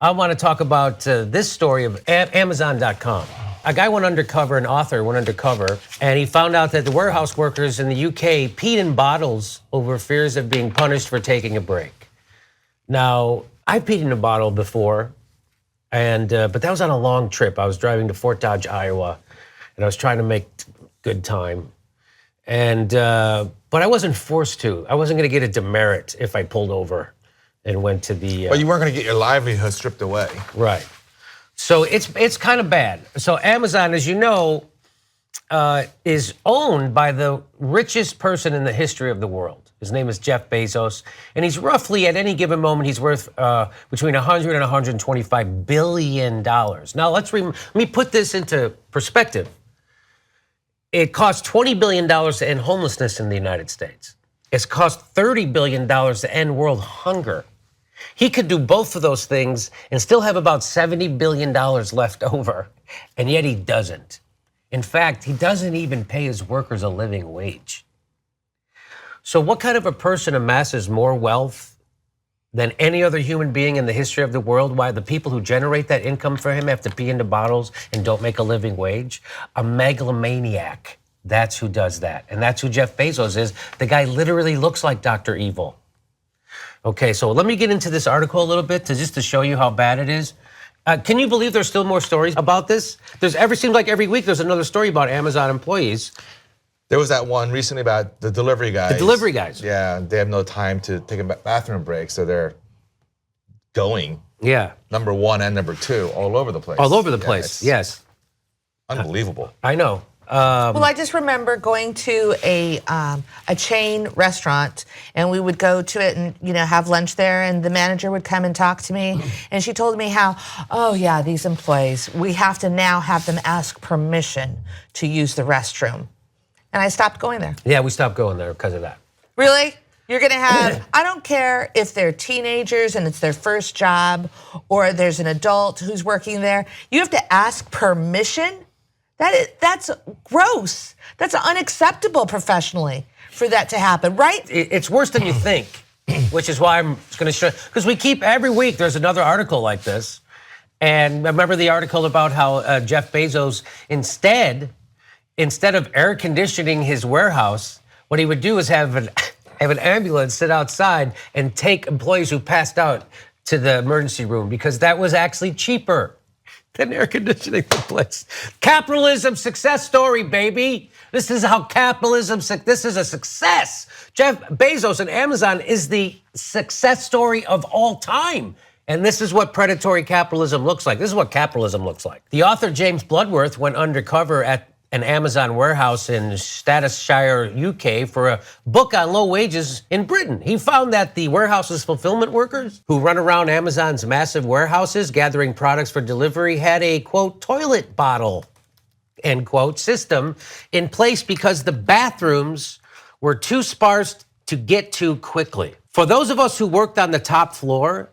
I want to talk about this story of Amazon.com. A guy went undercover, an author went undercover, and he found out that the warehouse workers in the UK peed in bottles over fears of being punished for taking a break. Now, I peed in a bottle before, but that was on a long trip. I was driving to Fort Dodge, Iowa, and I was trying to make good time. But I wasn't forced to. I wasn't going to get a demerit if I pulled over and went to the. But you weren't going to get your livelihood stripped away. Right. So it's kind of bad. So Amazon, as you know, is owned by the richest person in the history of the world. His name is Jeff Bezos, and he's roughly at any given moment he's worth between 100 and 125 billion dollars. Now let me put this into perspective. It costs $20 billion to end homelessness in the United States. It's cost $30 billion to end world hunger. He could do both of those things and still have about $70 billion left over, and yet he doesn't. In fact, he doesn't even pay his workers a living wage. So what kind of a person amasses more wealth than any other human being in the history of the world? Why the people who generate that income for him have to pee into bottles and don't make a living wage? A megalomaniac. That's who does that. And that's who Jeff Bezos is. The guy literally looks like Dr. Evil. Okay, so let me get into this article a little bit just to show you how bad it is. Can you believe there's still more stories about this? Seems like every week there's another story about Amazon employees. There was that one recently about the delivery guys. The delivery guys. Yeah, they have no time to take a bathroom break, so they're going. Yeah. Number one and number two, all over the place. All over the place, yes. Unbelievable. I know. Well, I just remember going to a chain restaurant, and we would go to it and have lunch there, and the manager would come and talk to me, and she told me how, oh yeah, these employees, we have to now have them ask permission to use the restroom, and I stopped going there. Yeah, we stopped going there because of that. Really? You're gonna have, I don't care if they're teenagers and it's their first job, or there's an adult who's working there, you have to ask permission? That's gross. That's unacceptable professionally for that to happen, right? It's worse than you think, which is why I'm going to show, because we keep every week there's another article like this. And remember the article about how Jeff Bezos, instead of air conditioning his warehouse, what he would do is have an ambulance sit outside and take employees who passed out to the emergency room, because that was actually cheaper than air conditioning the place. Capitalism success story, baby. This is how capitalism, this is a success. Jeff Bezos and Amazon is the success story of all time. And this is what predatory capitalism looks like. This is what capitalism looks like. The author James Bloodworth went undercover at an Amazon warehouse in Staffordshire, UK, for a book on low wages in Britain. He found that the warehouse's fulfillment workers who run around Amazon's massive warehouses gathering products for delivery had a, quote, toilet bottle, end quote, system in place because the bathrooms were too sparse to get to quickly. For those of us who worked on the top floor,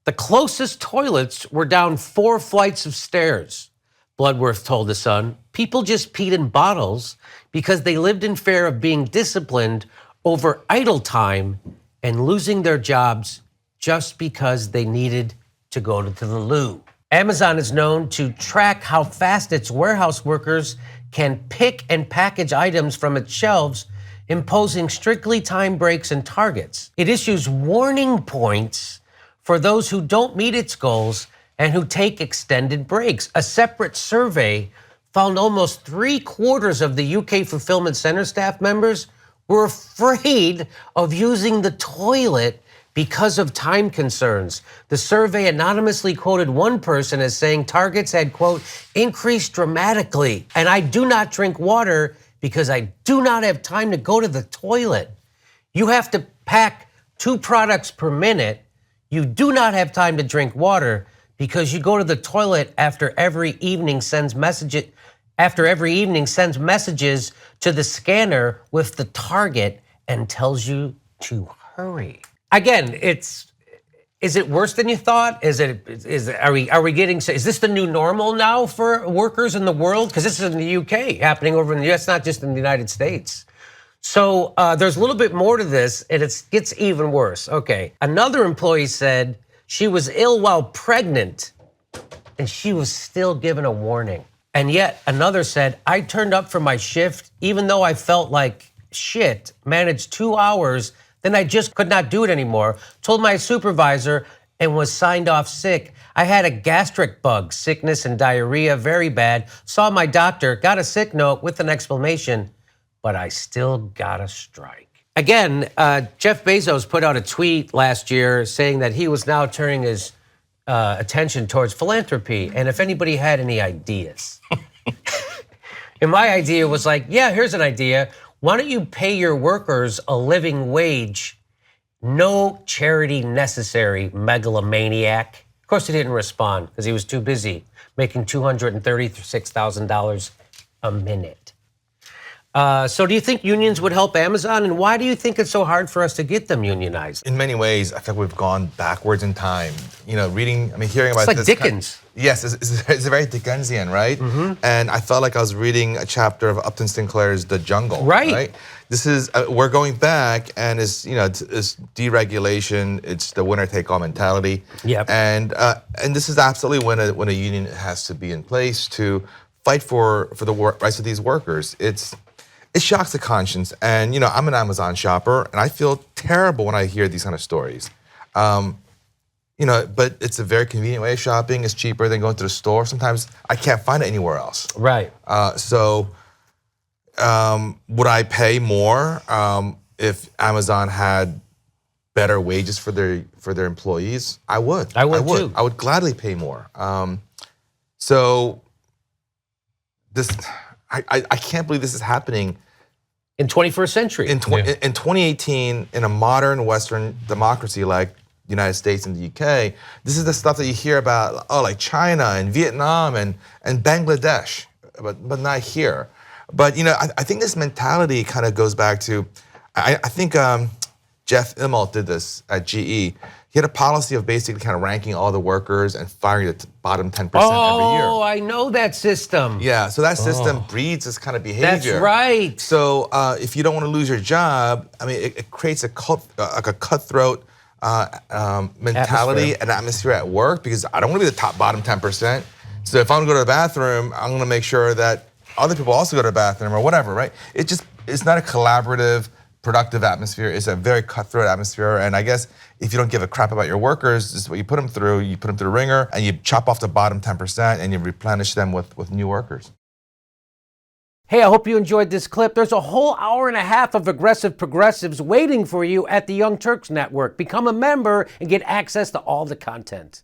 the closest toilets were down 4 flights of stairs. Bloodworth told The Sun, people just peed in bottles because they lived in fear of being disciplined over idle time and losing their jobs just because they needed to go to the loo. Amazon is known to track how fast its warehouse workers can pick and package items from its shelves, imposing strictly timed breaks and targets. It issues warning points for those who don't meet its goals and who take extended breaks. A separate survey found almost 3/4 of the UK fulfillment center staff members were afraid of using the toilet because of time concerns. The survey anonymously quoted one person as saying targets had, quote, increased dramatically, and I do not drink water because I do not have time to go to the toilet. You have to pack 2 products per minute. You do not have time to drink water because you go to the toilet after every evening sends messages to the scanner with the target and tells you to hurry. Again, is it worse than you thought? Is this the new normal now for workers in the world? Because this is in the UK, happening over in the US, not just in the United States. So there's a little bit more to this, and it gets even worse. Okay, another employee said She was ill while pregnant, and she was still given a warning. And yet another said, I turned up for my shift, even though I felt like shit, managed 2 hours, then I just could not do it anymore. Told my supervisor and was signed off sick. I had a gastric bug, sickness and diarrhea, very bad. Saw my doctor, got a sick note with an explanation, but I still got a strike. Again, Jeff Bezos put out a tweet last year saying that he was now turning his attention towards philanthropy, and if anybody had any ideas. And my idea was like, yeah, here's an idea. Why don't you pay your workers a living wage? No charity necessary, megalomaniac. Of course, he didn't respond because he was too busy making $236,000 a minute. So do you think unions would help Amazon? And why do you think it's so hard for us to get them unionized? In many ways, I think we've gone backwards in time. You know, hearing about It's like this Dickens. Yes, it's very Dickensian, right? And I felt like I was reading a chapter of Upton Sinclair's The Jungle. Right. This is we're going back, and it's deregulation. It's the winner-take-all mentality. Yep. And this is absolutely when a union has to be in place to fight for the rights of these workers. It shocks the conscience, and I'm an Amazon shopper, and I feel terrible when I hear these kind of stories. But it's a very convenient way of shopping. It's cheaper than going to the store. Sometimes I can't find it anywhere else. Right. So would I pay more if Amazon had better wages for their employees? I would. I would too. I would gladly pay more. So this, I can't believe this is happening. In 21st century. In 2018, in a modern Western democracy like the United States and the UK, this is the stuff that you hear about, like China and Vietnam and Bangladesh, but not here. But I think this mentality kind of goes back to, I think Jeff Immelt did this at GE. He had a policy of basically kind of ranking all the workers and firing the bottom 10% every year. Oh, I know that system. Yeah, so that system breeds this kind of behavior. That's right. So if you don't want to lose your job, I mean, it creates a cutthroat mentality and atmosphere at work, because I don't want to be the top bottom 10%. So if I'm going to go to the bathroom, I'm going to make sure that other people also go to the bathroom or whatever, right? It's not a collaborative, productive atmosphere. It's a very cutthroat atmosphere. And I guess if you don't give a crap about your workers, this is what you put them through. You put them through the ringer and you chop off the bottom 10% and you replenish them with new workers. Hey, I hope you enjoyed this clip. There's a whole hour and a half of Aggressive Progressives waiting for you at the Young Turks Network. Become a member and get access to all the content.